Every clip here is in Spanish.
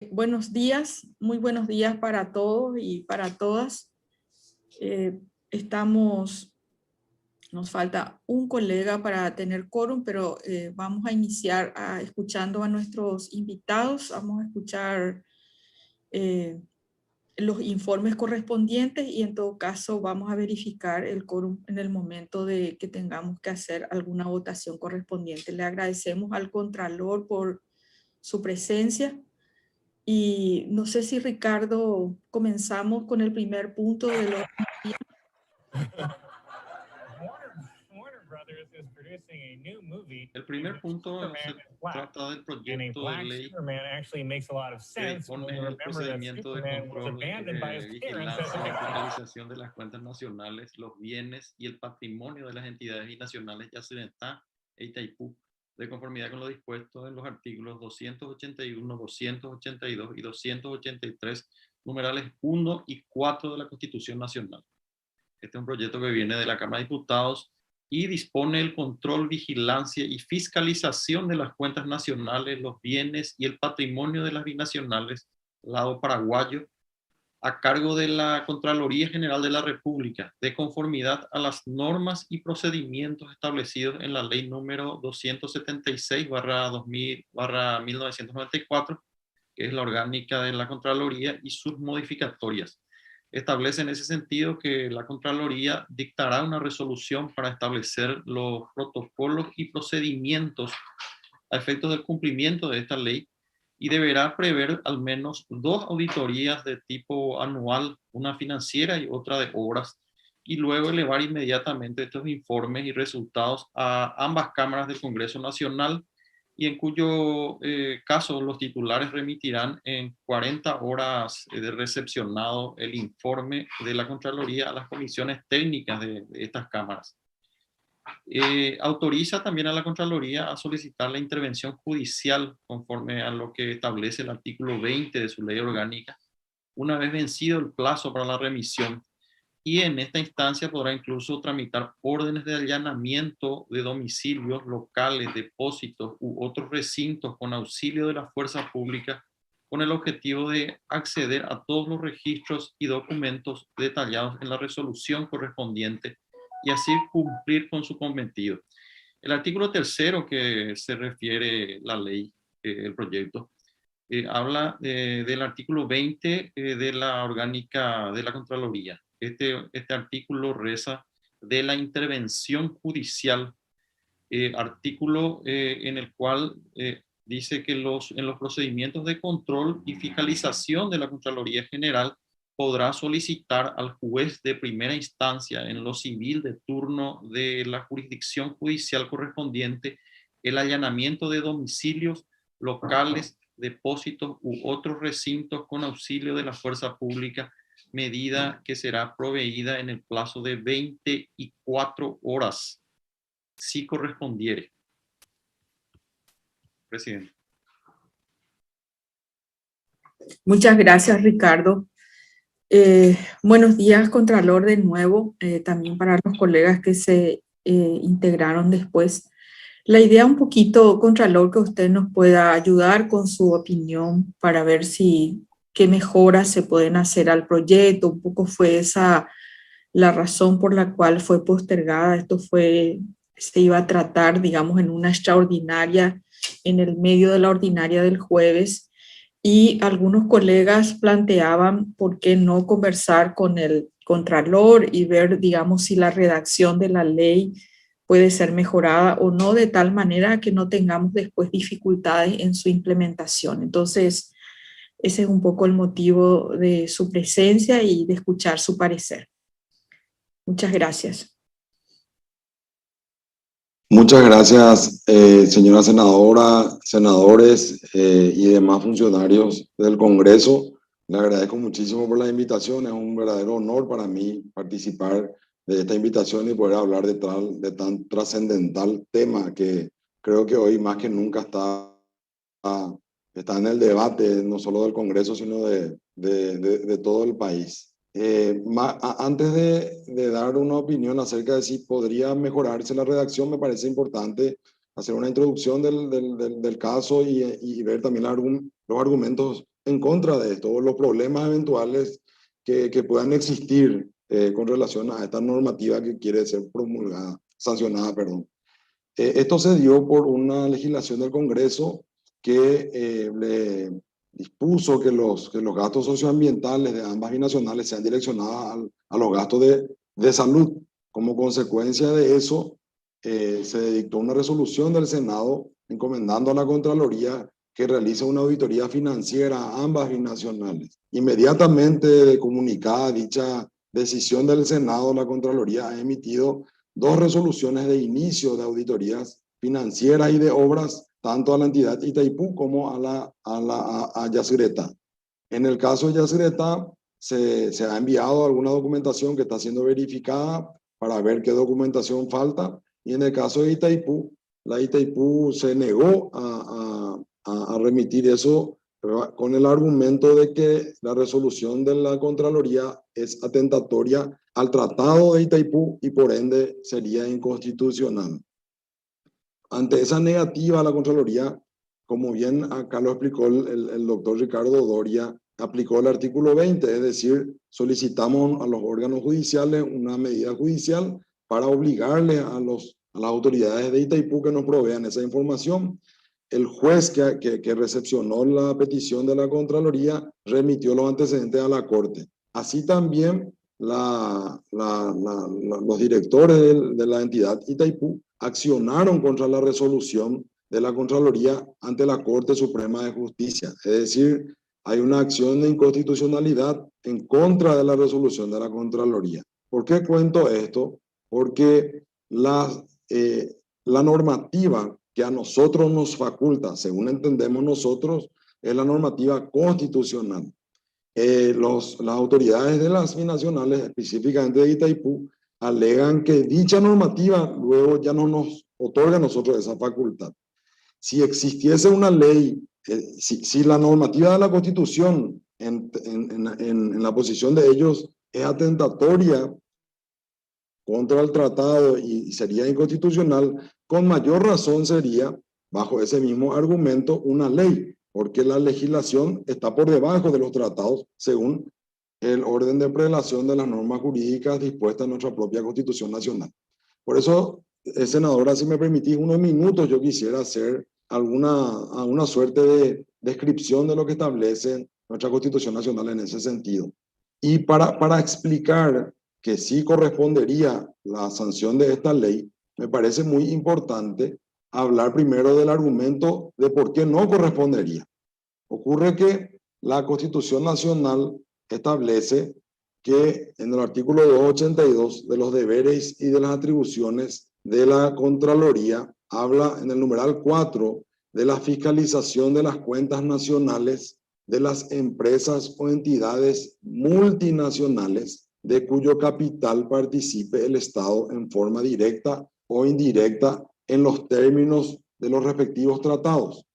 Buenos días, muy buenos días para todos y para todas. Nos falta un colega para tener quórum, pero vamos a iniciar escuchando a nuestros invitados. Vamos a escuchar los informes correspondientes y en todo caso vamos a verificar el quórum en el momento de que tengamos que hacer alguna votación correspondiente. Le agradecemos al Contralor por su presencia. Y no sé si Ricardo, comenzamos con el primer punto de los... El primer punto se trata del proyecto de ley que pone el procedimiento de control, vigilancia y fiscalización de las cuentas nacionales, los bienes y el patrimonio de las entidades binacionales Yacyretá e Itaipú, de conformidad con lo dispuesto en los artículos 281, 282 y 283, numerales 1 y 4 de la Constitución Nacional. Este es un proyecto que viene de la Cámara de Diputados y dispone el control, vigilancia y fiscalización de las cuentas nacionales, los bienes y el patrimonio de las binacionales, lado paraguayo, a cargo de la Contraloría General de la República, de conformidad a las normas y procedimientos establecidos en la Ley número 276/1994, que es la orgánica de la Contraloría, y sus modificatorias. Establece en ese sentido que la Contraloría dictará una resolución para establecer los protocolos y procedimientos a efectos del cumplimiento de esta ley y deberá prever al menos 2 auditorías de tipo anual, una financiera y otra de obras, y luego elevar inmediatamente estos informes y resultados a ambas cámaras del Congreso Nacional, y en cuyo caso los titulares remitirán en 40 horas de recepcionado el informe de la Contraloría a las comisiones técnicas de estas cámaras. Autoriza también a la Contraloría a solicitar la intervención judicial conforme a lo que establece el artículo 20 de su ley orgánica, una vez vencido el plazo para la remisión, y en esta instancia podrá incluso tramitar órdenes de allanamiento de domicilios, locales, depósitos u otros recintos con auxilio de la fuerza pública, con el objetivo de acceder a todos los registros y documentos detallados en la resolución correspondiente y así cumplir con su cometido. El artículo tercero que se refiere la ley, el proyecto, habla del artículo 20 de la orgánica de la Contraloría. Este artículo reza de la intervención judicial, artículo en el cual dice que en los procedimientos de control y fiscalización de la Contraloría General podrá solicitar al juez de primera instancia en lo civil de turno de la jurisdicción judicial correspondiente el allanamiento de domicilios, locales, depósitos u otros recintos con auxilio de la fuerza pública, medida que será proveída en el plazo de 24 horas, si correspondiere. Presidente. Muchas gracias, Ricardo. Buenos días, Contralor, de nuevo, también para los colegas que se integraron después. La idea un poquito, Contralor, que usted nos pueda ayudar con su opinión para ver qué mejoras se pueden hacer al proyecto. Un poco fue esa la razón por la cual fue postergada. Se iba a tratar, digamos, en una extraordinaria, en el medio de la ordinaria del jueves, y algunos colegas planteaban por qué no conversar con el Contralor y ver, digamos, si la redacción de la ley puede ser mejorada o no, de tal manera que no tengamos después dificultades en su implementación. Entonces, ese es un poco el motivo de su presencia y de escuchar su parecer. Muchas gracias. Muchas gracias, señora senadora, senadores y demás funcionarios del Congreso. Le agradezco muchísimo por la invitación. Es un verdadero honor para mí participar de esta invitación y poder hablar de tan trascendental tema que creo que hoy más que nunca está en el debate, no solo del Congreso, sino de todo el país. Antes de dar una opinión acerca de si podría mejorarse la redacción, me parece importante hacer una introducción del caso y ver también los argumentos en contra de esto, o los problemas eventuales que puedan existir con relación a esta normativa que quiere ser promulgada, sancionada, perdón. Esto se dio por una legislación del Congreso que le dispuso que los gastos socioambientales de ambas binacionales sean direccionados a los gastos de salud. Como consecuencia de eso, se dictó una resolución del Senado encomendando a la Contraloría que realice una auditoría financiera a ambas binacionales. Inmediatamente comunicada dicha decisión del Senado, la Contraloría ha emitido 2 resoluciones de inicio de auditorías financieras y de obras, tanto a la entidad Itaipú como a Yacyretá. En el caso de Yacyretá, se ha enviado alguna documentación que está siendo verificada para ver qué documentación falta, y en el caso de Itaipú, la Itaipú se negó a remitir eso con el argumento de que la resolución de la Contraloría es atentatoria al Tratado de Itaipú y por ende sería inconstitucional. Ante esa negativa, la Contraloría, como bien acá lo explicó el doctor Ricardo Doria, aplicó el artículo 20, es decir, solicitamos a los órganos judiciales una medida judicial para obligarle a las autoridades de Itaipú que nos provean esa información. El juez que recepcionó la petición de la Contraloría remitió los antecedentes a la Corte. Así también los directores de la entidad Itaipú accionaron contra la resolución de la Contraloría ante la Corte Suprema de Justicia. Es decir, hay una acción de inconstitucionalidad en contra de la resolución de la Contraloría. ¿Por qué cuento esto? Porque la normativa que a nosotros nos faculta, según entendemos nosotros, es la normativa constitucional. Las autoridades de las binacionales, específicamente de Itaipú, alegan que dicha normativa luego ya no nos otorga a nosotros esa facultad. Si existiese una ley, si la normativa de la Constitución en la posición de ellos es atentatoria contra el tratado y sería inconstitucional, con mayor razón sería, bajo ese mismo argumento, una ley, porque la legislación está por debajo de los tratados según el orden de prelación de las normas jurídicas dispuestas en nuestra propia Constitución Nacional. Por eso, senadora, si me permitís unos minutos, yo quisiera hacer alguna suerte de descripción de lo que establece nuestra Constitución Nacional en ese sentido. Y para explicar que sí correspondería la sanción de esta ley, me parece muy importante hablar primero del argumento de por qué no correspondería. Ocurre que la Constitución Nacional establece que en el artículo 282 de los deberes y de las atribuciones de la Contraloría habla en el numeral 4 de la fiscalización de las cuentas nacionales de las empresas o entidades multinacionales de cuyo capital participe el Estado en forma directa o indirecta en los términos de los respectivos tratados.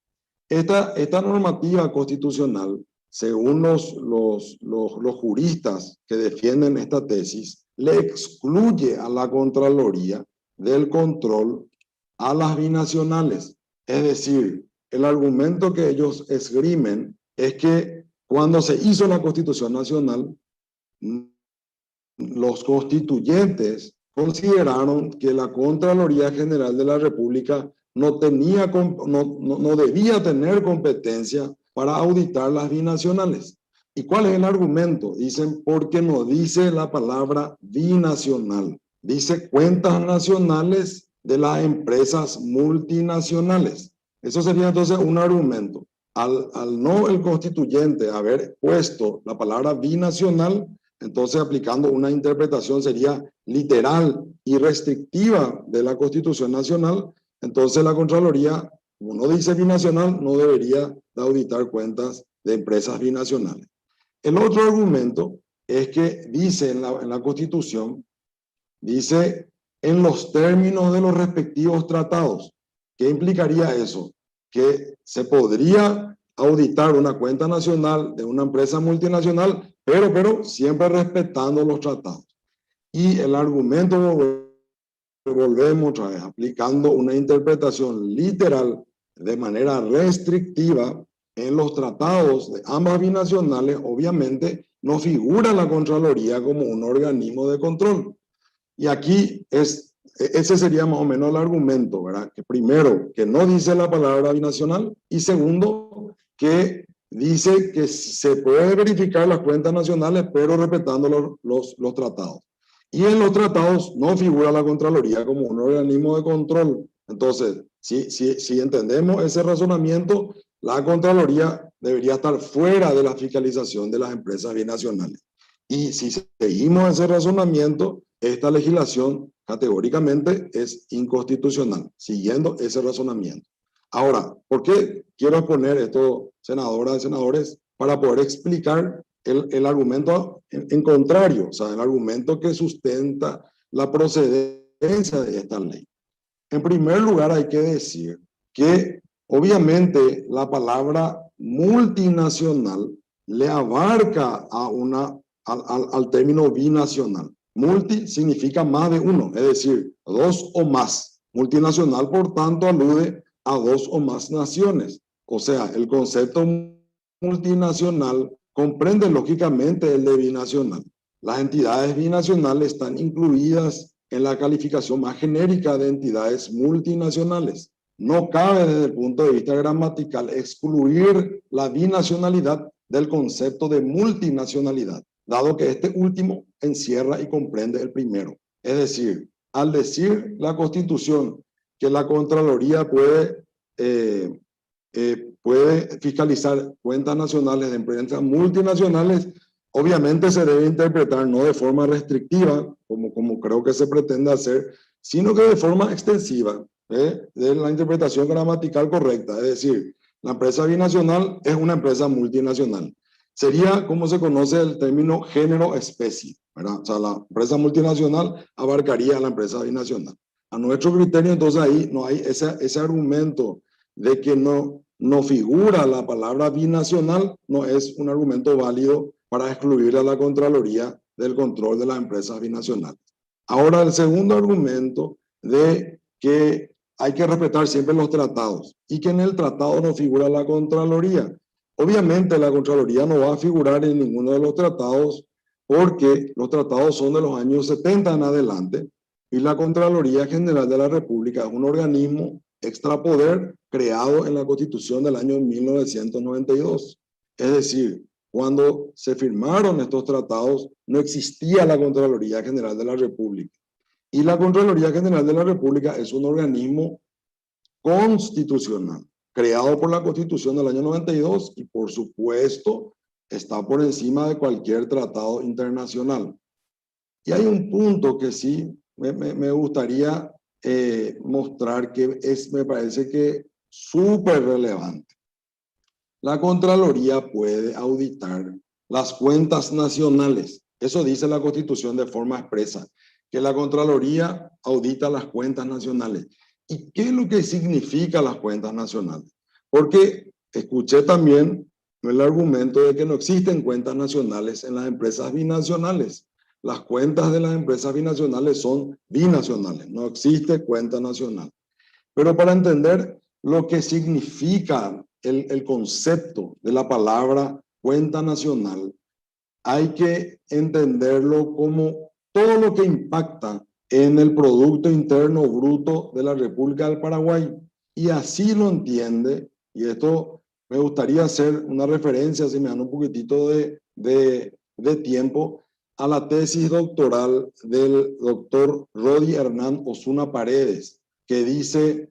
Esta normativa constitucional, según los juristas que defienden esta tesis, le excluye a la Contraloría del control a las binacionales. Es decir, el argumento que ellos esgrimen es que cuando se hizo la Constitución Nacional, los constituyentes consideraron que la Contraloría General de la República no debía tener competencia para auditar las binacionales. ¿Y cuál es el argumento? Dicen, porque no dice la palabra binacional, dice cuentas nacionales de las empresas multinacionales. Eso sería entonces un argumento. Al no el constituyente haber puesto la palabra binacional, entonces aplicando una interpretación sería literal y restrictiva de la Constitución Nacional, entonces la Contraloría, como no dice binacional, no debería de auditar cuentas de empresas binacionales. El otro argumento es que dice en la Constitución, dice en los términos de los respectivos tratados. ¿Qué implicaría eso? Que se podría auditar una cuenta nacional de una empresa multinacional, pero siempre respetando los tratados. Y el argumento, volvemos otra vez, aplicando una interpretación literal de manera restrictiva, en los tratados de ambas binacionales, obviamente, no figura la Contraloría como un organismo de control. Y aquí ese sería más o menos el argumento, ¿verdad? Que primero, que no dice la palabra binacional, y segundo, que dice que se puede verificar las cuentas nacionales, pero respetando los tratados. Y en los tratados no figura la Contraloría como un organismo de control. Entonces, si entendemos ese razonamiento, la Contraloría debería estar fuera de la fiscalización de las empresas binacionales. Y si seguimos ese razonamiento, esta legislación categóricamente es inconstitucional, siguiendo ese razonamiento. Ahora, ¿por qué quiero exponer esto, senadoras y senadores? Para poder explicar el argumento en contrario, o sea, el argumento que sustenta la procedencia de esta ley. En primer lugar, hay que decir que obviamente la palabra multinacional le abarca al término binacional. Multi significa más de uno, es decir, dos o más. Multinacional, por tanto, alude a dos o más naciones. O sea, el concepto multinacional comprende lógicamente el de binacional. Las entidades binacionales están incluidas en la calificación más genérica de entidades multinacionales. No cabe desde el punto de vista gramatical excluir la binacionalidad del concepto de multinacionalidad, dado que este último encierra y comprende el primero. Es decir, al decir la Constitución que la Contraloría puede fiscalizar cuentas nacionales de empresas multinacionales, obviamente se debe interpretar no de forma restrictiva, como creo que se pretende hacer, sino que de forma extensiva, de la interpretación gramatical correcta. Es decir, la empresa binacional es una empresa multinacional. Sería como se conoce el término género-especie, ¿verdad? O sea, la empresa multinacional abarcaría a la empresa binacional. A nuestro criterio, entonces ahí no hay ese argumento de que no figura la palabra binacional, no es un argumento válido para excluir a la Contraloría del control de las empresas binacionales. Ahora, el segundo argumento de que hay que respetar siempre los tratados y que en el tratado no figura la Contraloría. Obviamente la Contraloría no va a figurar en ninguno de los tratados porque los tratados son de los años 70 en adelante y la Contraloría General de la República es un organismo extrapoder creado en la Constitución del año 1992. Es decir, cuando se firmaron estos tratados no existía la Contraloría General de la República. Y la Contraloría General de la República es un organismo constitucional, creado por la Constitución del año 92 y por supuesto está por encima de cualquier tratado internacional. Y hay un punto que sí me gustaría mostrar que me parece que súper relevante. La Contraloría puede auditar las cuentas nacionales. Eso dice la Constitución de forma expresa, que la Contraloría audita las cuentas nacionales. ¿Y qué es lo que significa las cuentas nacionales? Porque escuché también el argumento de que no existen cuentas nacionales en las empresas binacionales. Las cuentas de las empresas binacionales son binacionales, no existe cuenta nacional. Pero para entender lo que significa el concepto de la palabra cuenta nacional, hay que entenderlo como todo lo que impacta en el Producto Interno Bruto de la República del Paraguay. Y así lo entiende, y esto me gustaría hacer una referencia, si me dan un poquitito de tiempo, a la tesis doctoral del doctor Rodi Hernán Osuna Paredes, que dice,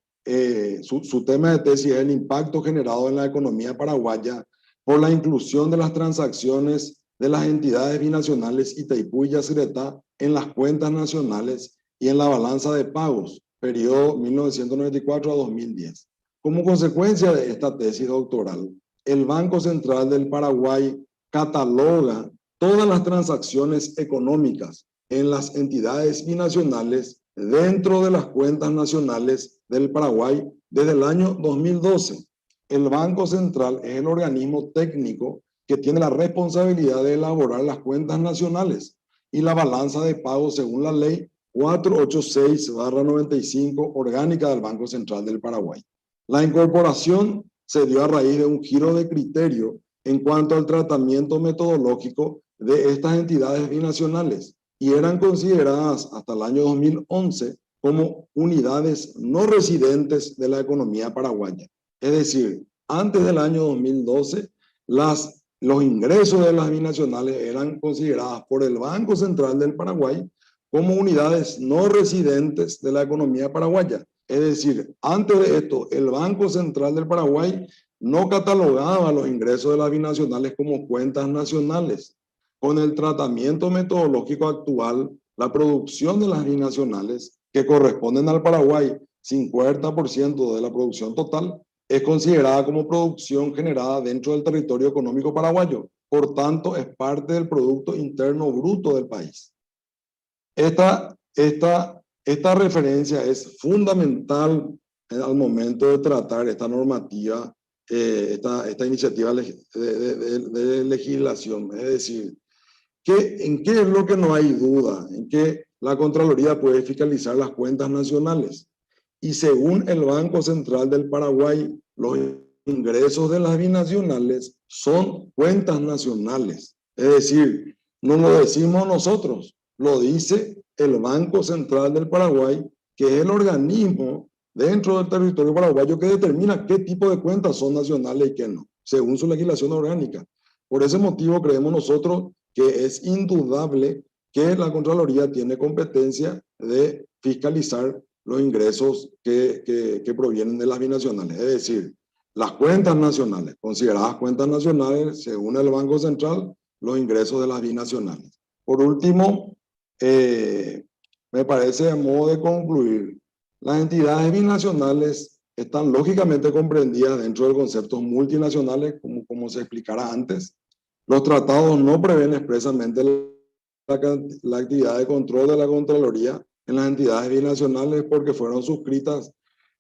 su tema de tesis es el impacto generado en la economía paraguaya por la inclusión de las transacciones de las entidades binacionales Itaipú y Yacyretá en las cuentas nacionales y en la balanza de pagos, periodo 1994 a 2010. Como consecuencia de esta tesis doctoral, el Banco Central del Paraguay cataloga todas las transacciones económicas en las entidades binacionales dentro de las cuentas nacionales del Paraguay desde el año 2012. El Banco Central es el organismo técnico que tiene la responsabilidad de elaborar las cuentas nacionales y la balanza de pagos según la ley 486/95 orgánica del Banco Central del Paraguay. La incorporación se dio a raíz de un giro de criterio en cuanto al tratamiento metodológico de estas entidades binacionales y eran consideradas hasta el año 2011 como unidades no residentes de la economía paraguaya. Es decir, antes del año 2012, los ingresos de las binacionales eran consideradas por el Banco Central del Paraguay como unidades no residentes de la economía paraguaya. Es decir, antes de esto, el Banco Central del Paraguay no catalogaba los ingresos de las binacionales como cuentas nacionales. Con el tratamiento metodológico actual, la producción de las binacionales, que corresponden al Paraguay 50% de la producción total, es considerada como producción generada dentro del territorio económico paraguayo. Por tanto, es parte del Producto Interno Bruto del país. Esta referencia es fundamental al momento de tratar esta normativa, esta iniciativa de legislación. Es decir, ¿en qué es lo que no hay duda? En que la Contraloría puede fiscalizar las cuentas nacionales. Y según el Banco Central del Paraguay, los ingresos de las binacionales son cuentas nacionales. Es decir, no lo decimos nosotros, lo dice el Banco Central del Paraguay, que es el organismo dentro del territorio paraguayo que determina qué tipo de cuentas son nacionales y qué no, según su legislación orgánica. Por ese motivo creemos nosotros que es indudable que la Contraloría tiene competencia de fiscalizar los ingresos que provienen de las binacionales. Es decir, las cuentas nacionales, consideradas cuentas nacionales, según el Banco Central, los ingresos de las binacionales. Por último, me parece, a modo de concluir, las entidades binacionales están lógicamente comprendidas dentro del concepto multinacionales, como se explicara antes. Los tratados no prevén expresamente la actividad de control de la Contraloría en las entidades binacionales porque fueron suscritas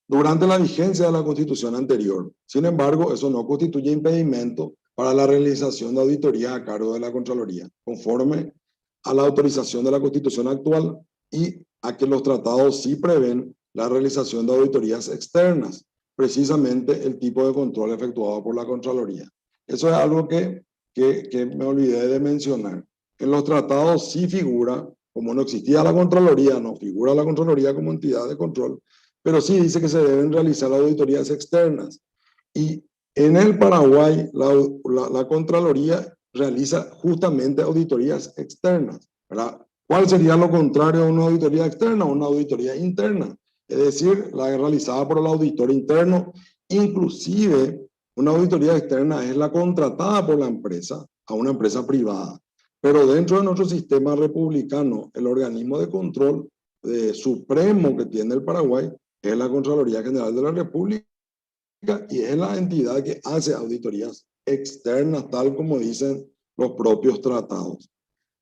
durante la vigencia de la Constitución anterior. Sin embargo, eso no constituye impedimento para la realización de auditorías a cargo de la Contraloría, conforme a la autorización de la Constitución actual y a que los tratados sí prevén la realización de auditorías externas, precisamente el tipo de control efectuado por la Contraloría. Eso es algo que me olvidé de mencionar. En los tratados sí figura, como no existía la Contraloría, no figura la Contraloría como entidad de control, pero sí dice que se deben realizar auditorías externas. Y en el Paraguay, la Contraloría realiza justamente auditorías externas, ¿verdad? ¿Cuál sería lo contrario a una auditoría externa? Una auditoría interna, es decir, la realizada por el auditor interno. Inclusive, una auditoría externa es la contratada por la empresa a una empresa privada. Pero dentro de nuestro sistema republicano, el organismo de control supremo que tiene el Paraguay es la Contraloría General de la República y es la entidad que hace auditorías externas, tal como dicen los propios tratados.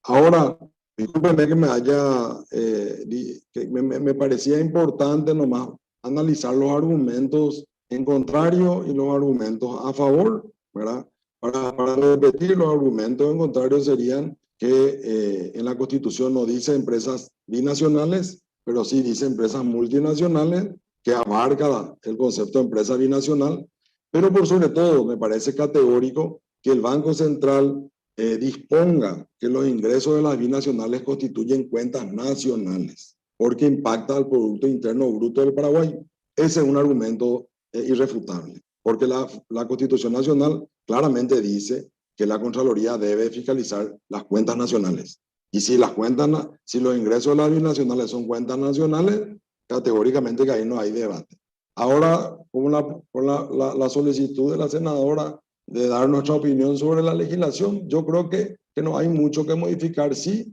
Ahora, discúlpeme que me parecía importante nomás analizar los argumentos en contrario y los argumentos a favor, ¿verdad? Para repetir, los argumentos en contrario serían que en la Constitución no dice empresas binacionales, pero sí dice empresas multinacionales, que abarca el concepto de empresa binacional, pero por sobre todo me parece categórico que el Banco Central disponga que los ingresos de las binacionales constituyen cuentas nacionales, porque impacta al Producto Interno Bruto del Paraguay. Ese es un argumento irrefutable, porque la Constitución Nacional claramente dice que la Contraloría debe fiscalizar las cuentas nacionales. Y si los ingresos de las binacionales son cuentas nacionales, categóricamente que ahí no hay debate. Ahora, con la solicitud de la senadora de dar nuestra opinión sobre la legislación, yo creo que no hay mucho que modificar. Sí,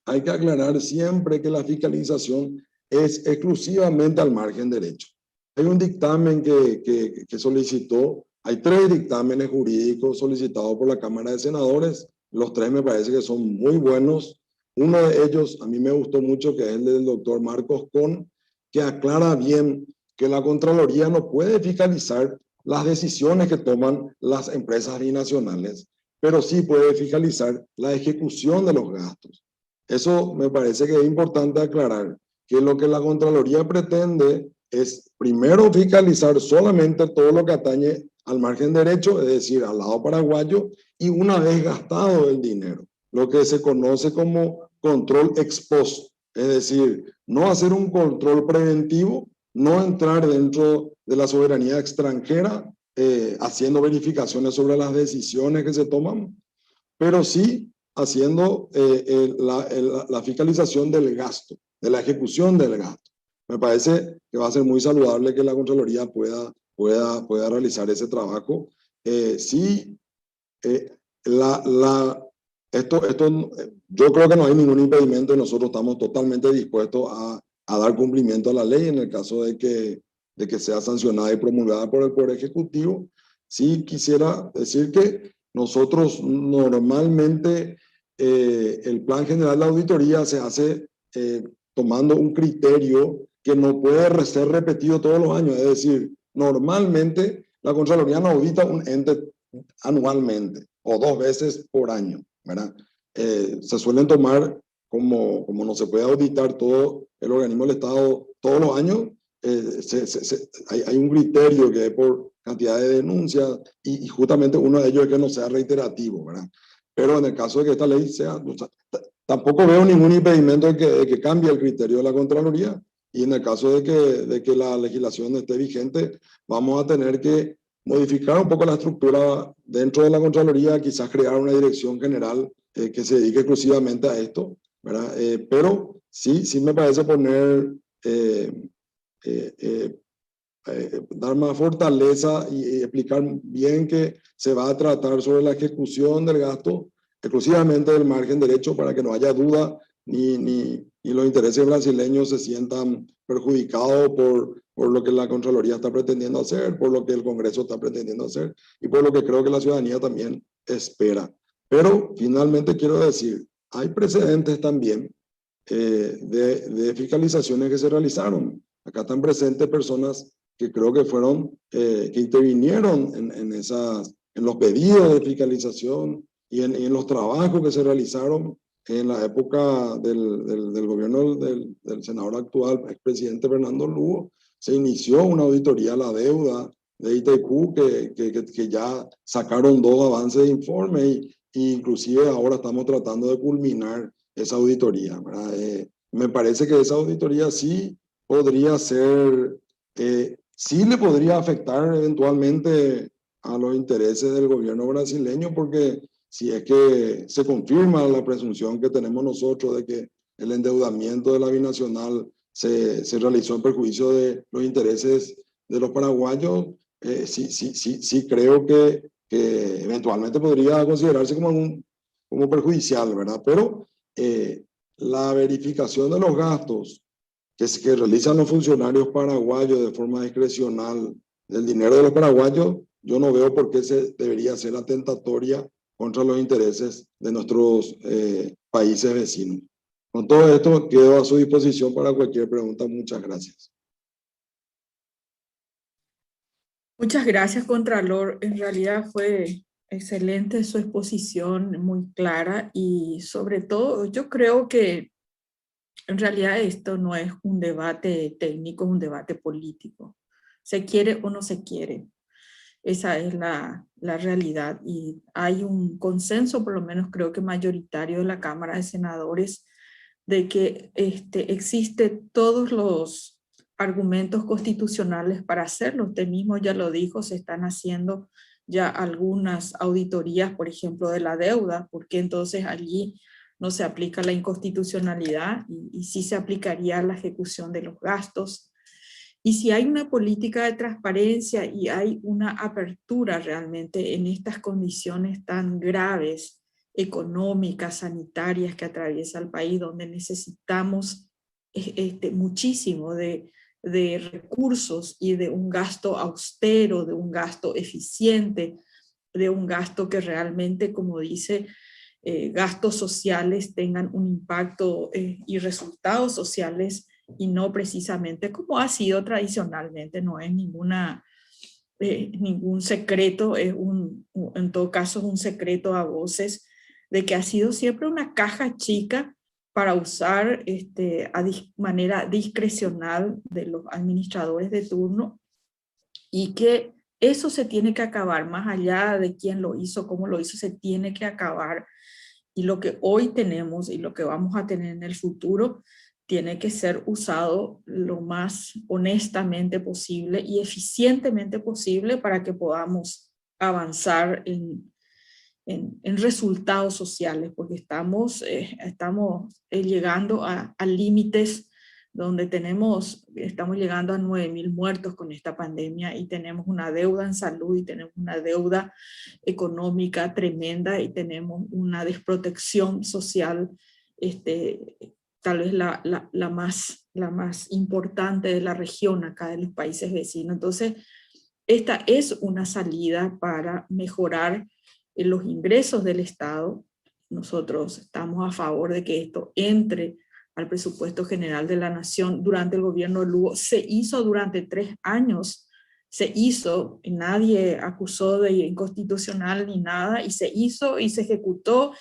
hay que aclarar siempre que la fiscalización es exclusivamente al margen derecho. Hay un dictamen que solicitó, hay 3 dictámenes jurídicos solicitados por la Cámara de Senadores, los 3 me parece que son muy buenos. Uno de ellos a mí me gustó mucho, que es el del doctor Marcos Con, que aclara bien que la Contraloría no puede fiscalizar las decisiones que toman las empresas binacionales, pero sí puede fiscalizar la ejecución de los gastos. Eso me parece que es importante aclarar, que lo que la Contraloría pretende es primero fiscalizar solamente todo lo que atañe al margen derecho, es decir, al lado paraguayo, y una vez gastado el dinero, lo que se conoce como control ex post, es decir, no hacer un control preventivo, no entrar dentro de la soberanía extranjera, haciendo verificaciones sobre las decisiones que se toman, pero sí haciendo la fiscalización del gasto, de la ejecución del gasto. Me parece que va a ser muy saludable que la Contraloría pueda realizar ese trabajo. Sí, yo creo que no hay ningún impedimento y nosotros estamos totalmente dispuestos a dar cumplimiento a la ley en el caso de que sea sancionada y promulgada por el Poder Ejecutivo. Sí quisiera decir que nosotros normalmente el plan general de auditoría se hace tomando un criterio que no puede ser repetido todos los años. Es decir, normalmente la Contraloría no audita un ente anualmente o 2 veces por año, ¿verdad? Se suelen tomar, como no se puede auditar todo el organismo del Estado todos los años, hay un criterio que es por cantidad de denuncias y justamente uno de ellos es que no sea reiterativo, ¿verdad? Pero en el caso de que esta ley sea, tampoco veo ningún impedimento de que cambie el criterio de la Contraloría, y en el caso de que la legislación esté vigente, vamos a tener que modificar un poco la estructura dentro de la Contraloría, quizás crear una dirección general que se dedique exclusivamente a esto, ¿verdad? Pero sí me parece poner, dar más fortaleza y explicar bien que se va a tratar sobre la ejecución del gasto exclusivamente del margen derecho para que no haya duda ni los intereses brasileños se sientan perjudicados por lo que la Contraloría está pretendiendo hacer, por lo que el Congreso está pretendiendo hacer y por lo que creo que la ciudadanía también espera. Pero finalmente quiero decir, hay precedentes también de fiscalizaciones que se realizaron. Acá están presentes personas que creo que fueron, que intervinieron en los pedidos de fiscalización y en los trabajos que se realizaron en la época del gobierno del senador actual, expresidente Fernando Lugo. Se inició una auditoría a la deuda de ITQ que ya sacaron 2 avances de informe y inclusive ahora estamos tratando de culminar esa auditoría, ¿verdad? Me parece que esa auditoría sí podría ser, sí le podría afectar eventualmente a los intereses del gobierno brasileño, porque si es que se confirma la presunción que tenemos nosotros de que el endeudamiento de la binacional se realizó en perjuicio de los intereses de los paraguayos, sí creo que eventualmente podría considerarse como perjudicial, ¿verdad? Pero la verificación de los gastos que realizan los funcionarios paraguayos de forma discrecional del dinero de los paraguayos, yo no veo por qué se debería hacer atentatoria contra los intereses de nuestros países vecinos. Con todo esto, quedo a su disposición para cualquier pregunta. Muchas gracias. Muchas gracias, Contralor. En realidad fue excelente su exposición, muy clara y sobre todo yo creo que en realidad esto no es un debate técnico, es un debate político. ¿Se quiere o no se quiere? Esa es la realidad y hay un consenso, por lo menos creo que mayoritario de la Cámara de Senadores, de que existen todos los argumentos constitucionales para hacerlo. Usted mismo ya lo dijo, se están haciendo ya algunas auditorías, por ejemplo, de la deuda, porque entonces allí no se aplica la inconstitucionalidad y sí se aplicaría la ejecución de los gastos. Y si hay una política de transparencia y hay una apertura realmente en estas condiciones tan graves, económicas, sanitarias que atraviesa el país, donde necesitamos muchísimo de recursos y de un gasto austero, de un gasto eficiente, de un gasto que realmente, como dice, gastos sociales tengan un impacto y resultados sociales y no precisamente como ha sido tradicionalmente, no es ningún secreto, en todo caso es un secreto a voces de que ha sido siempre una caja chica para usar manera discrecional de los administradores de turno y que eso se tiene que acabar, más allá de quién lo hizo, cómo lo hizo, se tiene que acabar. Y lo que hoy tenemos y lo que vamos a tener en el futuro tiene que ser usado lo más honestamente posible y eficientemente posible para que podamos avanzar en resultados sociales, porque estamos llegando a límites donde estamos llegando a 9.000 muertos con esta pandemia y tenemos una deuda en salud y tenemos una deuda económica tremenda y tenemos una desprotección social, tal vez la más importante de la región acá de los países vecinos. Entonces, esta es una salida para mejorar los ingresos del Estado. Nosotros estamos a favor de que esto entre al presupuesto general de la nación. Durante el gobierno de Lugo se hizo durante 3 años, se hizo, y nadie acusó de inconstitucional ni nada, y se hizo y se ejecutó,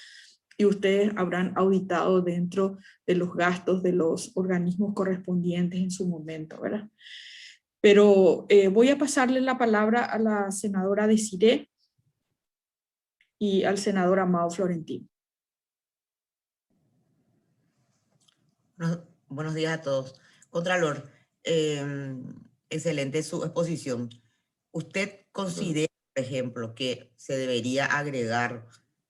y ustedes habrán auditado dentro de los gastos de los organismos correspondientes en su momento, ¿verdad? Pero voy a pasarle la palabra a la senadora Desiré y al senador Amado Florentino. Buenos días a todos. Contralor, excelente su exposición. ¿Usted considera, por ejemplo, que se debería agregar,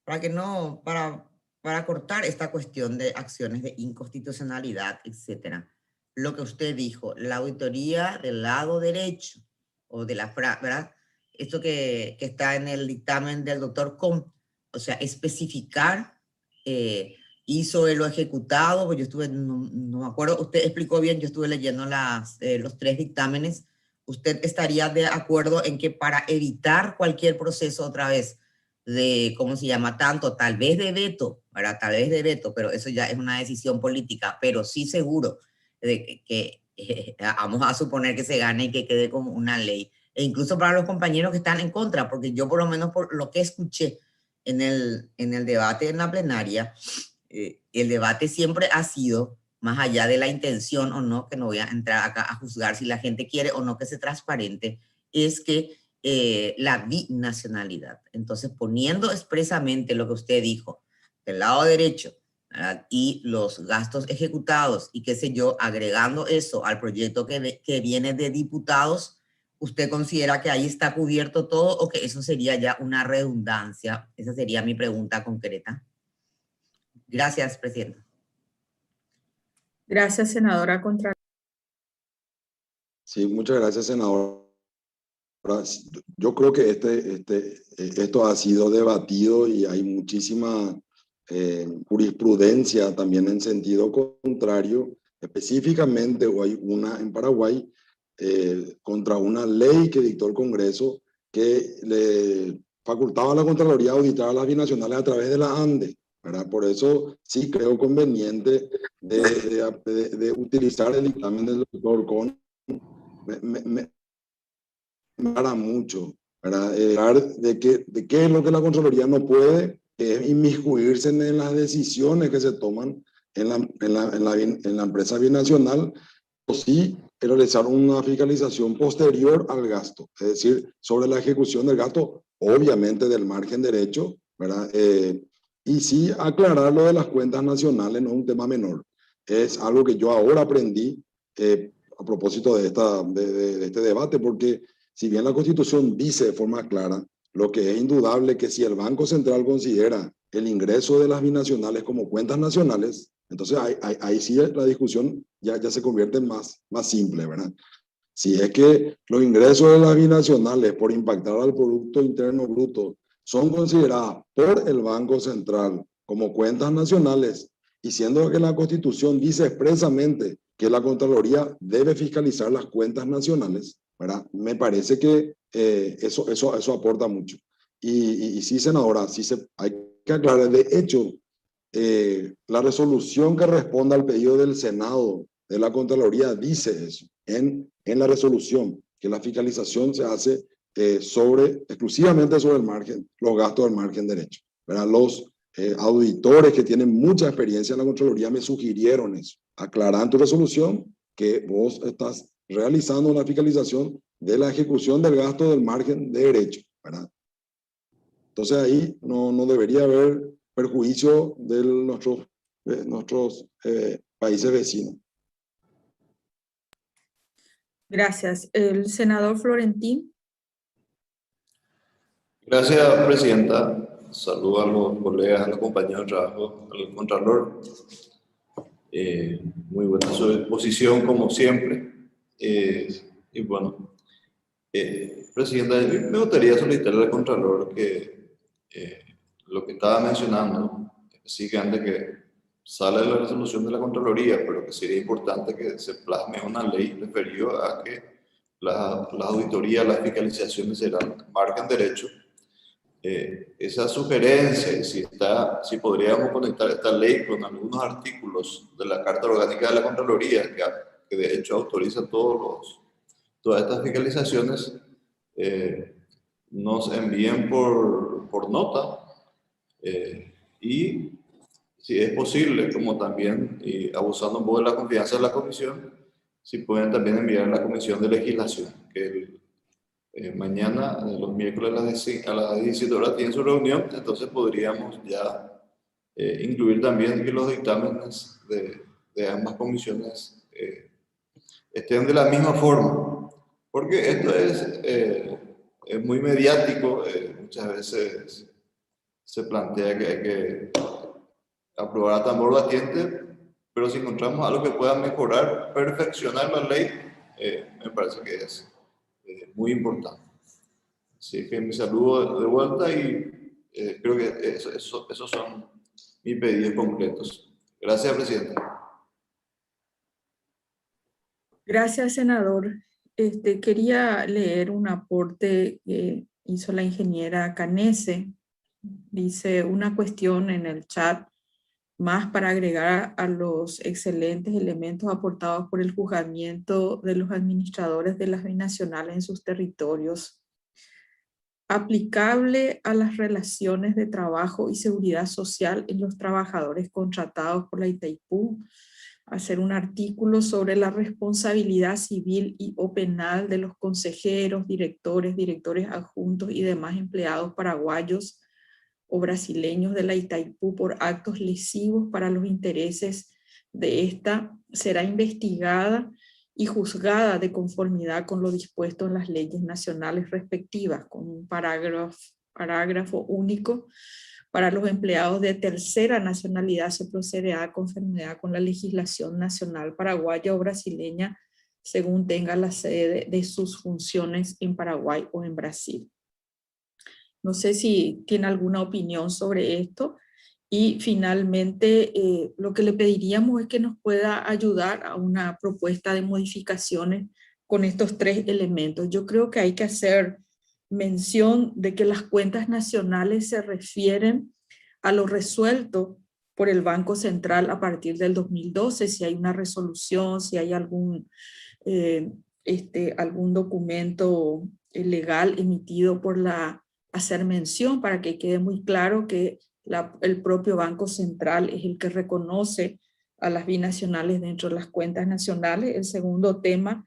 para cortar esta cuestión de acciones de inconstitucionalidad, etcétera, lo que usted dijo, la auditoría del lado derecho, o de la, ¿verdad? Esto que está en el dictamen del doctor Com, o sea, especificar, hizo lo ejecutado, pues yo estuve, no me acuerdo, usted explicó bien, yo estuve leyendo los 3 dictámenes. ¿Usted estaría de acuerdo en que para evitar cualquier proceso otra vez de, ¿cómo se llama? Tal vez de veto, ¿verdad? Tal vez de veto, pero eso ya es una decisión política, pero sí seguro de que vamos a suponer que se gane y que quede como una ley, e incluso para los compañeros que están en contra, porque yo por lo menos por lo que escuché en el debate en la plenaria, el debate siempre ha sido, más allá de la intención o no, que no voy a entrar acá a juzgar si la gente quiere o no que sea transparente, es que la binacionalidad. Entonces, poniendo expresamente lo que usted dijo, del lado derecho, ¿verdad? Y los gastos ejecutados y qué sé yo, agregando eso al proyecto que viene de diputados, ¿usted considera que ahí está cubierto todo o que eso sería ya una redundancia? Esa sería mi pregunta concreta. Gracias, presidenta. Gracias, senadora Contralor. Sí, muchas gracias, senadora. Yo creo que esto ha sido debatido y hay muchísima jurisprudencia también en sentido contrario. Específicamente hay una en Paraguay contra una ley que dictó el Congreso que le facultaba a la Contraloría a auditar a las binacionales a través de la ANDE, ¿verdad? Por eso sí creo conveniente de utilizar el dictamen del doctor Con. Me para mucho, ¿verdad? De qué es lo que la Contraloría no puede inmiscuirse en las decisiones que se toman en la empresa binacional, o sí realizar una fiscalización posterior al gasto, es decir, sobre la ejecución del gasto, obviamente del margen derecho, ¿verdad? Y sí aclarar lo de las cuentas nacionales, no es un tema menor, es algo que yo ahora aprendí a propósito de este debate, porque si bien la Constitución dice de forma clara, lo que es indudable que si el Banco Central considera el ingreso de las binacionales como cuentas nacionales, entonces ahí sí la discusión ya se convierte más simple, ¿verdad? Si es que los ingresos de las binacionales por impactar al Producto Interno Bruto son consideradas por el Banco Central como cuentas nacionales, y siendo que la Constitución dice expresamente que la Contraloría debe fiscalizar las cuentas nacionales, ¿verdad? Me parece que eso aporta mucho. Y sí, senadora, sí hay que aclarar. De hecho, la resolución que responde al pedido del Senado de la Contraloría dice eso, en la resolución, que la fiscalización se hace exclusivamente sobre el margen, los gastos del margen derecho, ¿verdad? Los auditores que tienen mucha experiencia en la Contraloría me sugirieron eso. Aclarar en tu resolución que vos estás realizando una fiscalización de la ejecución del gasto del margen de derecho, ¿verdad? Entonces ahí no debería haber perjuicio de nuestros países vecinos. Gracias. El senador Florentín. Gracias, presidenta. Saludo a los colegas, a los compañeros de trabajo, al Contralor. Muy buena su exposición, como siempre. Y bueno, presidenta, me gustaría solicitarle al Contralor que lo que estaba mencionando, específicamente que sale la resolución de la Contraloría, pero que sería importante que se plasme una ley referida a que la auditoría, las fiscalizaciones serán margen derecho. Esa sugerencia, si podríamos conectar esta ley con algunos artículos de la Carta Orgánica de la Contraloría, que de hecho autoriza todas estas fiscalizaciones, nos envíen por nota, y si es posible, como también, y abusando un poco de la confianza de la comisión, si pueden también enviar a la Comisión de Legislación, que mañana, los miércoles a las 17 horas tienen su reunión, entonces podríamos ya incluir también que los dictámenes de ambas comisiones estén de la misma forma, porque esto es muy mediático. Muchas veces se plantea que hay que aprobar a tambor batiente, pero si encontramos algo que pueda mejorar, perfeccionar la ley, me parece que es muy importante. Así que mi saludo de vuelta y creo que esos son mis pedidos concretos. Gracias, presidenta. Gracias, senador. Quería leer un aporte que hizo la ingeniera Canese. Dice una cuestión en el chat más para agregar a los excelentes elementos aportados por el juzgamiento de los administradores de las binacionales en sus territorios. Aplicable a las relaciones de trabajo y seguridad social en los trabajadores contratados por la Itaipú, hacer un artículo sobre la responsabilidad civil o penal de los consejeros, directores adjuntos y demás empleados paraguayos o brasileños de la Itaipú por actos lesivos para los intereses de esta, será investigada y juzgada de conformidad con lo dispuesto en las leyes nacionales respectivas, con un parágrafo único. Para los empleados de tercera nacionalidad se procederá a conformidad con la legislación nacional paraguaya o brasileña según tenga la sede de sus funciones en Paraguay o en Brasil. No sé si tiene alguna opinión sobre esto. Y finalmente, lo que le pediríamos es que nos pueda ayudar a una propuesta de modificaciones con estos tres elementos. Yo creo que hay que hacer mención de que las cuentas nacionales se refieren a lo resuelto por el Banco Central a partir del 2012, si hay una resolución, si hay algún documento legal emitido por hacer mención para que quede muy claro que el propio Banco Central es el que reconoce a las binacionales dentro de las cuentas nacionales. El segundo tema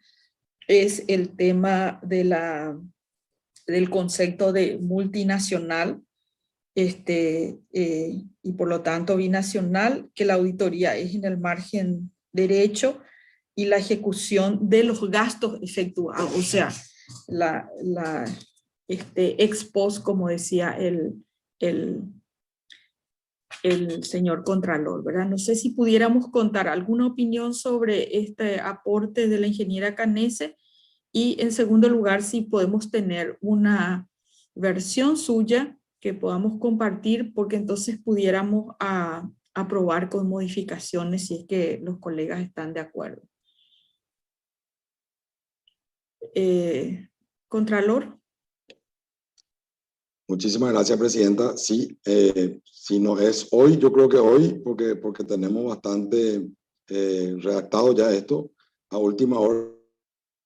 es el tema del concepto de multinacional, y por lo tanto binacional, que la auditoría es en el margen derecho y la ejecución de los gastos efectuados, o sea, ex post, como decía el señor Contralor, ¿verdad? No sé si pudiéramos contar alguna opinión sobre este aporte de la ingeniera Canese y en segundo lugar si podemos tener una versión suya que podamos compartir porque entonces pudiéramos aprobar con modificaciones si es que los colegas están de acuerdo. Contralor. Muchísimas gracias, presidenta. Sí, si no es hoy, yo creo que hoy, porque tenemos bastante redactado ya esto. A última hora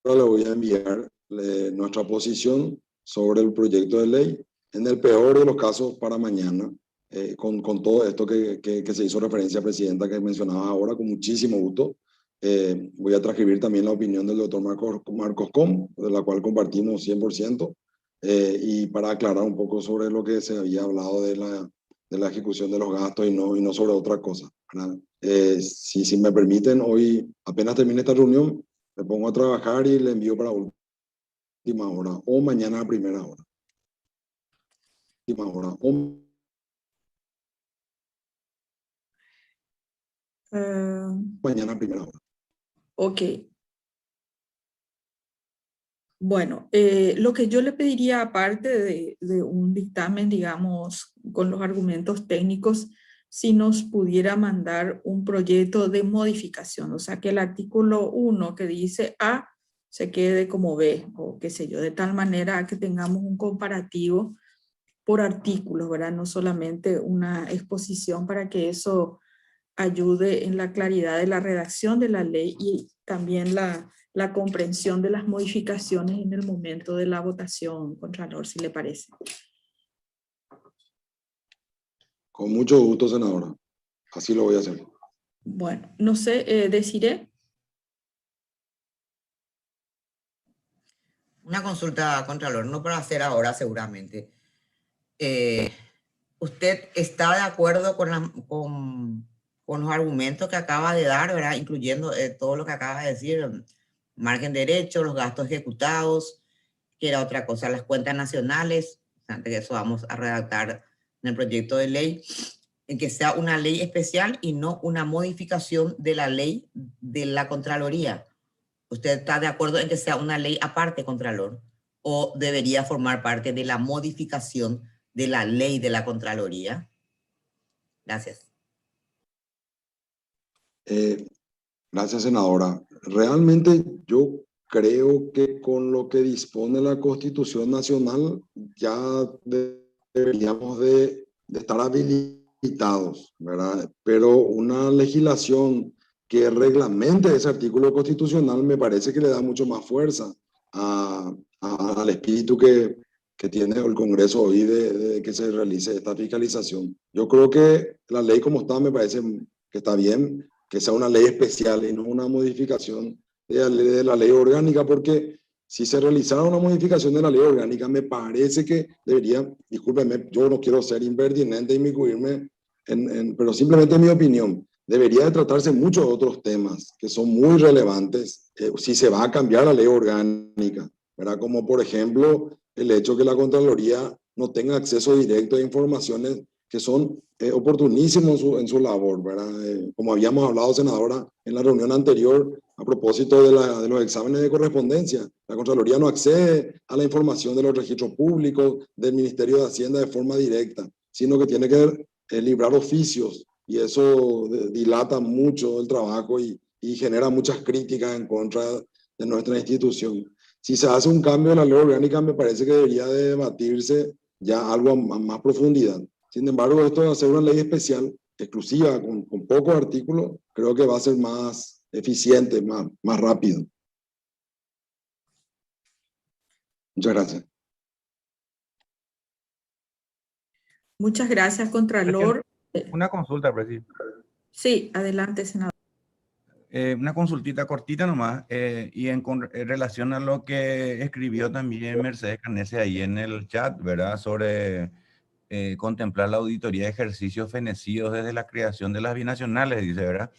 le voy a enviar nuestra posición sobre el proyecto de ley, en el peor de los casos para mañana, con todo esto que se hizo referencia, presidenta, que mencionaba ahora, con muchísimo gusto. Voy a transcribir también la opinión del doctor Marcos Com, de la cual compartimos 100%, y para aclarar un poco sobre lo que se había hablado de la ejecución de los gastos y no sobre otra cosa, ¿verdad? Si me permiten, hoy apenas termine esta reunión, me pongo a trabajar y le envío para última hora, o mañana a primera hora. Última hora, o mañana a primera hora. Ok. Bueno, lo que yo le pediría, aparte de un dictamen, digamos, con los argumentos técnicos, si nos pudiera mandar un proyecto de modificación, o sea, que el artículo 1 que dice A se quede como B, o qué sé yo, de tal manera que tengamos un comparativo por artículos, ¿verdad? No solamente una exposición, para que eso ayude en la claridad de la redacción de la ley y también la comprensión de las modificaciones en el momento de la votación, Contralor, si le parece. Con mucho gusto, senadora. Así lo voy a hacer. Bueno, no sé, Desiree. Una consulta, Contralor, no para hacer ahora seguramente. ¿Usted está de acuerdo con los argumentos que acaba de dar, ¿verdad? Incluyendo todo lo que acaba de decir, margen derecho, los gastos ejecutados, que era otra cosa, las cuentas nacionales, antes de eso vamos a redactar en el proyecto de ley, en que sea una ley especial y no una modificación de la ley de la Contraloría? ¿Usted está de acuerdo en que sea una ley aparte, Contralor? ¿O debería formar parte de la modificación de la ley de la Contraloría? Gracias. Gracias, senadora. Realmente yo creo que con lo que dispone la Constitución Nacional ya deberíamos de estar habilitados, ¿verdad? Pero una legislación que reglamente ese artículo constitucional me parece que le da mucho más fuerza al espíritu que tiene el Congreso hoy de que se realice esta fiscalización. Yo creo que la ley como está me parece que está bien, que sea una ley especial y no una modificación de la ley orgánica, porque si se realizara una modificación de la ley orgánica, me parece que debería, discúlpeme, yo no quiero ser impertinente y inmiscuirme, pero simplemente en mi opinión, debería de tratarse muchos otros temas que son muy relevantes si se va a cambiar la ley orgánica, ¿verdad? Como por ejemplo el hecho que la Contraloría no tenga acceso directo a informaciones que son oportunísimos en su labor, ¿verdad? Como habíamos hablado, senadora, en la reunión anterior, a propósito de los exámenes de correspondencia, la Contraloría no accede a la información de los registros públicos del Ministerio de Hacienda de forma directa, sino que tiene que librar oficios, y eso dilata mucho el trabajo y genera muchas críticas en contra de nuestra institución. Si se hace un cambio en la ley orgánica, me parece que debería de debatirse ya algo a más profundidad. Sin embargo, esto de hacer una ley especial, exclusiva, con pocos artículos, creo que va a ser más eficiente, más rápido. Muchas gracias. Muchas gracias, Contralor. Una consulta, presidente. Sí, adelante, senador. Una consultita cortita nomás, y en relación a lo que escribió también Mercedes Canese ahí en el chat, ¿verdad? Sobre contemplar la auditoría de ejercicios fenecidos desde la creación de las binacionales, dice, ¿verdad?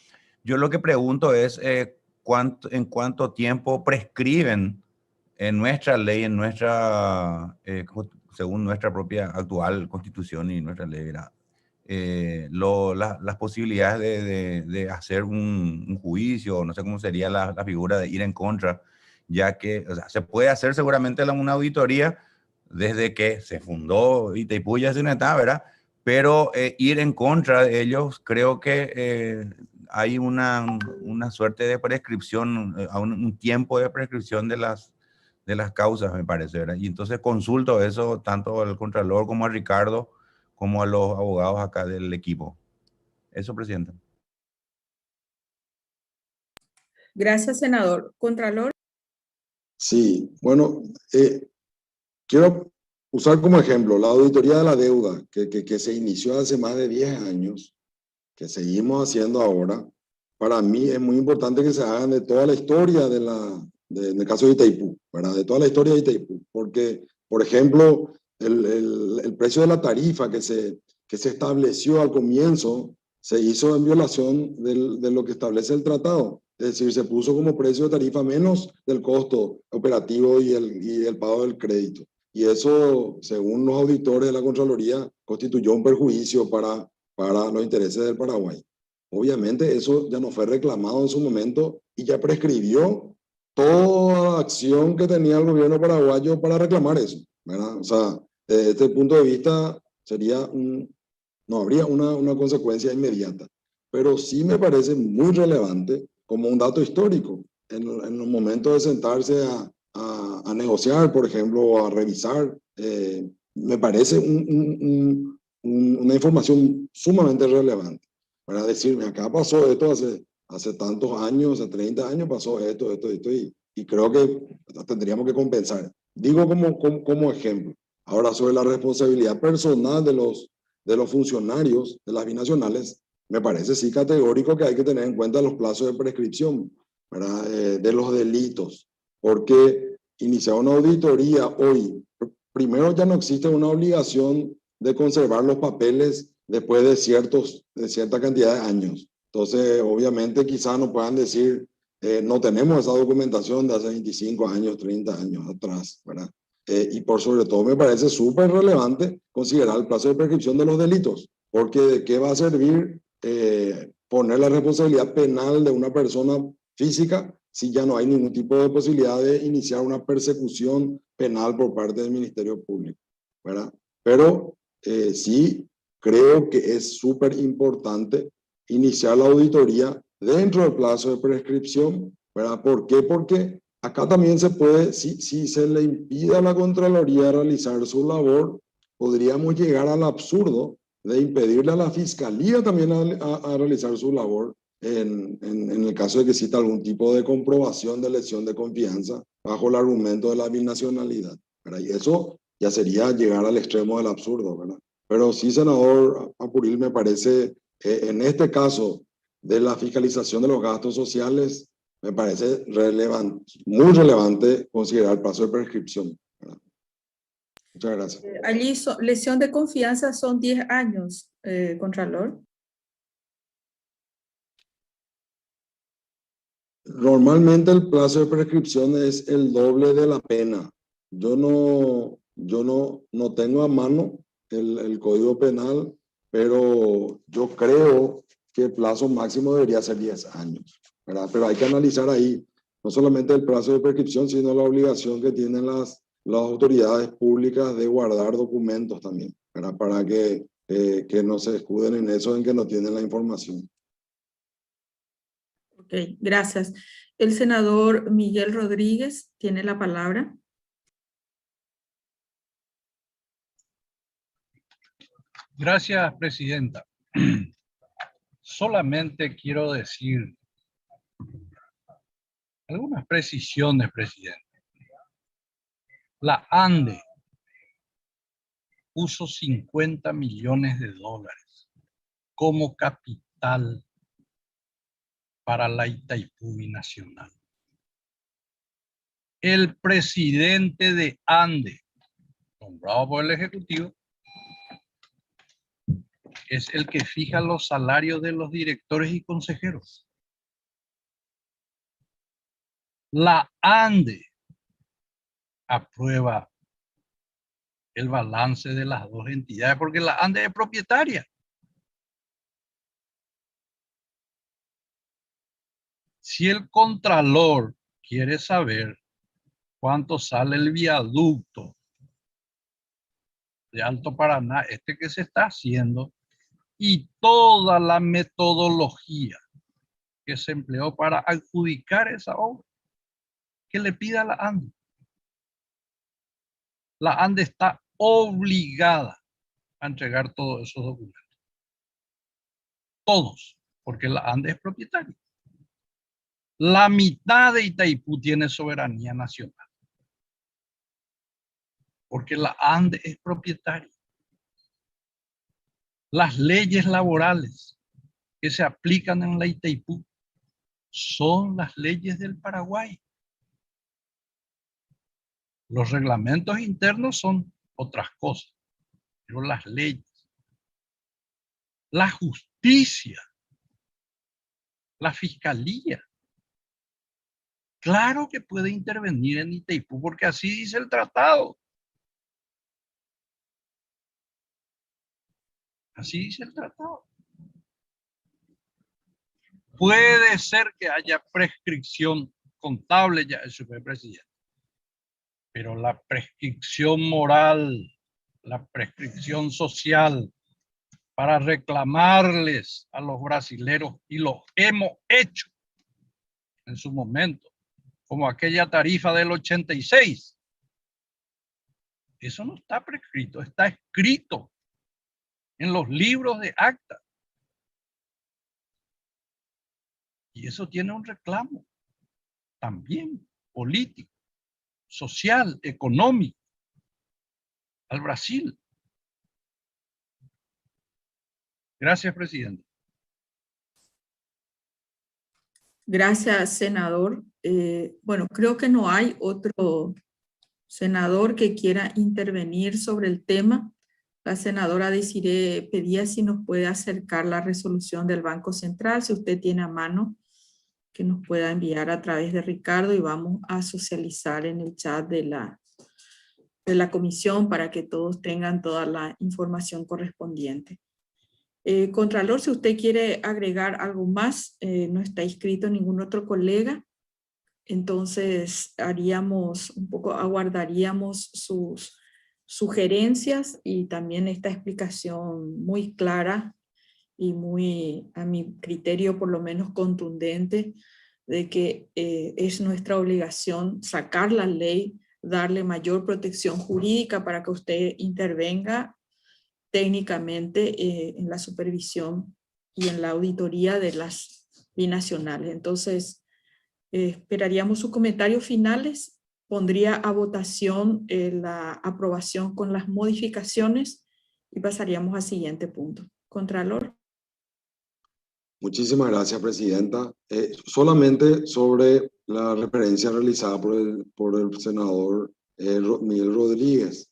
Yo lo que pregunto es en cuánto tiempo prescriben en nuestra ley, según nuestra propia actual constitución y nuestra ley, ¿verdad? Las posibilidades de hacer un juicio, no sé cómo sería la figura de ir en contra, ya que, o sea, se puede hacer seguramente una auditoría desde que se fundó Itaipú y Yacyretá, ¿verdad? Pero ir en contra de ellos, creo que hay una suerte de prescripción, un tiempo de prescripción de las causas, me parece, ¿verdad? Y entonces consulto eso tanto al Contralor como a Ricardo, como a los abogados acá del equipo. Eso, presidente. Gracias, senador. Contralor. Sí, bueno, quiero usar como ejemplo la auditoría de la deuda que se inició hace más de 10 años, que seguimos haciendo ahora, para mí es muy importante que se hagan de toda la historia en el caso de Itaipú, ¿verdad? De toda la historia de Itaipú, porque, por ejemplo, el precio de la tarifa que se estableció al comienzo se hizo en violación de lo que establece el tratado. Es decir, se puso como precio de tarifa menos del costo operativo y el pago del crédito. Y eso, según los auditores de la Contraloría, constituyó un perjuicio para los intereses del Paraguay. Obviamente eso ya no fue reclamado en su momento y ya prescribió toda acción que tenía el gobierno paraguayo para reclamar eso, ¿verdad? O sea, desde este punto de vista no habría una consecuencia inmediata, pero sí me parece muy relevante como un dato histórico en los momentos de sentarse a negociar, por ejemplo, o a revisar. Me parece una información sumamente relevante para decirme, acá pasó esto hace tantos años, hace 30 años pasó esto, y creo que tendríamos que compensar. Digo como ejemplo. Ahora, sobre la responsabilidad personal de los funcionarios de las binacionales, me parece sí categórico que hay que tener en cuenta los plazos de prescripción, ¿verdad? De los delitos, porque iniciar una auditoría hoy, primero ya no existe una obligación de conservar los papeles después de cierta cantidad de años. Entonces, obviamente, quizás nos puedan decir, no tenemos esa documentación de hace 25 años, 30 años atrás, ¿verdad? Y por sobre todo me parece súper relevante considerar el plazo de prescripción de los delitos, porque ¿de qué va a servir poner la responsabilidad penal de una persona física si ya no hay ningún tipo de posibilidad de iniciar una persecución penal por parte del Ministerio Público, ¿verdad? Pero sí creo que es súper importante iniciar la auditoría dentro del plazo de prescripción, ¿verdad? ¿Por qué? Porque acá también se puede, si se le impide a la Contraloría realizar su labor, podríamos llegar al absurdo de impedirle a la Fiscalía también a realizar su labor en el caso de que exista algún tipo de comprobación de lesión de confianza bajo el argumento de la binacionalidad, ¿verdad? Y eso ya sería llegar al extremo del absurdo, ¿verdad? Pero sí, senador Apuril, me parece, en este caso de la fiscalización de los gastos sociales, me parece muy relevante considerar el plazo de prescripción, ¿verdad? Muchas gracias. Allí lesión de confianza son 10 años, Contralor. Normalmente el plazo de prescripción es el doble de la pena. Yo no tengo a mano el Código Penal, pero yo creo que el plazo máximo debería ser 10 años, ¿verdad? Pero hay que analizar ahí no solamente el plazo de prescripción, sino la obligación que tienen las autoridades públicas de guardar documentos también, ¿verdad? Para que no se escuden en eso, en que no tienen la información. Ok, gracias. El senador Miguel Rodríguez tiene la palabra. Gracias, presidenta. Solamente quiero decir algunas precisiones, presidente. La ANDE puso 50 millones de dólares como capital para la Itaipú Binacional. El presidente de ANDE, nombrado por el Ejecutivo, es el que fija los salarios de los directores y consejeros. La ANDE aprueba el balance de las dos entidades porque la ANDE es propietaria. Si el contralor quiere saber cuánto sale el viaducto de Alto Paraná, que se está haciendo, y toda la metodología que se empleó para adjudicar esa obra, que le pida a la ANDE. La ANDE está obligada a entregar todos esos documentos. Todos, porque la ANDE es propietaria. La mitad de Itaipú tiene soberanía nacional, porque la ANDE es propietaria. Las leyes laborales que se aplican en la Itaipú son las leyes del Paraguay. Los reglamentos internos son otras cosas, pero las leyes, la justicia, la fiscalía, claro que puede intervenir en Itaipú porque así dice el tratado. Así dice el tratado. Puede ser que haya prescripción contable, ya eso fue presidente. Pero la prescripción moral, la prescripción social para reclamarles a los brasileros, y lo hemos hecho en su momento, como aquella tarifa del 86. Eso no está prescrito, está escrito en los libros de acta. Y eso tiene un reclamo también político, social, económico al Brasil. Gracias, presidente. Gracias, senador. Bueno, creo que no hay otro senador que quiera intervenir sobre el tema. La senadora Desiree pedía si nos puede acercar la resolución del Banco Central, si usted tiene a mano, que nos pueda enviar a través de Ricardo, y vamos a socializar en el chat de la comisión para que todos tengan toda la información correspondiente. Contralor, si usted quiere agregar algo más, no está inscrito ningún otro colega, entonces aguardaríamos sus sugerencias y también esta explicación muy clara y muy, a mi criterio, por lo menos contundente, de que es nuestra obligación sacar la ley, darle mayor protección jurídica para que usted intervenga técnicamente en la supervisión y en la auditoría de las binacionales. Entonces, esperaríamos sus comentarios finales. Pondría a votación la aprobación con las modificaciones y pasaríamos al siguiente punto. Contralor. Muchísimas gracias, presidenta. Solamente sobre la referencia realizada por el senador Miguel Rodríguez.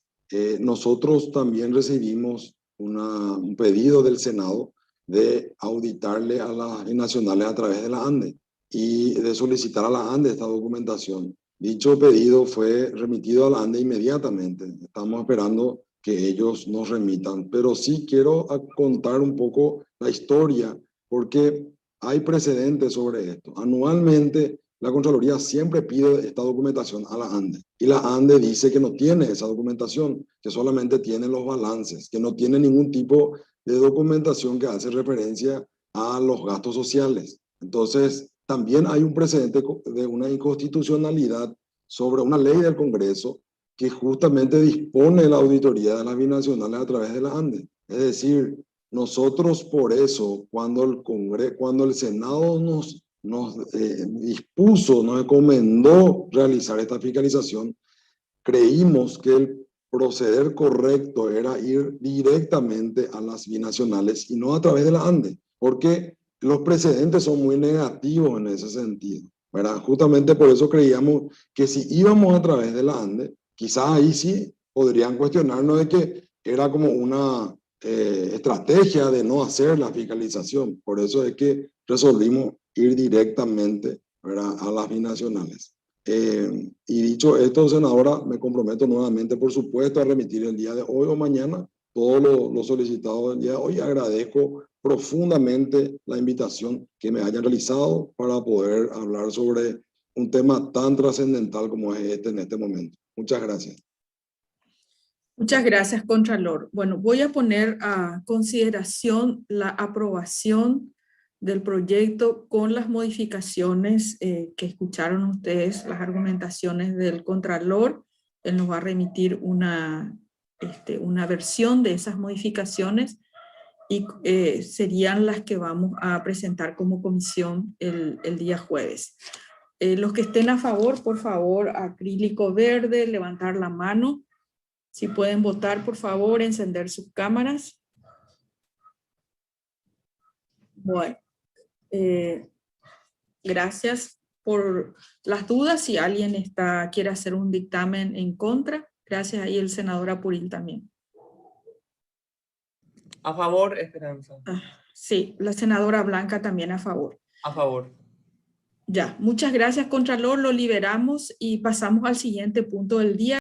Nosotros también recibimos un pedido del Senado de auditarle a las binacionales a través de la ANDE y de solicitar a la ANDE esta documentación. Dicho pedido fue remitido a la ANDE inmediatamente. Estamos esperando que ellos nos remitan, pero sí quiero contar un poco la historia, porque hay precedentes sobre esto. Anualmente, la Contraloría siempre pide esta documentación a la ANDE, y la ANDE dice que no tiene esa documentación, que solamente tiene los balances, que no tiene ningún tipo de documentación que hace referencia a los gastos sociales. Entonces, también hay un precedente de una inconstitucionalidad sobre una ley del Congreso que justamente dispone la auditoría de las binacionales a través de la ANDE. Es decir, nosotros por eso, cuando el Senado nos dispuso, nos encomendó realizar esta fiscalización, creímos que el proceder correcto era ir directamente a las binacionales y no a través de la ANDE, porque los precedentes son muy negativos en ese sentido, ¿verdad? Justamente por eso creíamos que si íbamos a través de la ANDE, quizás ahí sí podrían cuestionarnos de que era como una estrategia de no hacer la fiscalización. Por eso es que resolvimos ir directamente, ¿verdad?, a las binacionales. Y dicho esto, senadora, me comprometo nuevamente, por supuesto, a remitir el día de hoy o mañana todo lo solicitado el día de hoy. Agradezco profundamente la invitación que me hayan realizado para poder hablar sobre un tema tan trascendental como es este en este momento. Muchas gracias. Muchas gracias, Contralor. Bueno, voy a poner a consideración la aprobación del proyecto con las modificaciones que escucharon ustedes, las argumentaciones del Contralor. Él nos va a remitir una versión de esas modificaciones y serían las que vamos a presentar como comisión el día jueves. Los que estén a favor, por favor, acrílico verde, levantar la mano. Si pueden votar, por favor, encender sus cámaras. Bueno, Gracias por las dudas. Si alguien quiere hacer un dictamen en contra, gracias. Y el senador Apuril también. A favor, Esperanza. Sí, la senadora Blanca también a favor. A favor. Ya, muchas gracias, Contralor. Lo liberamos y pasamos al siguiente punto del día.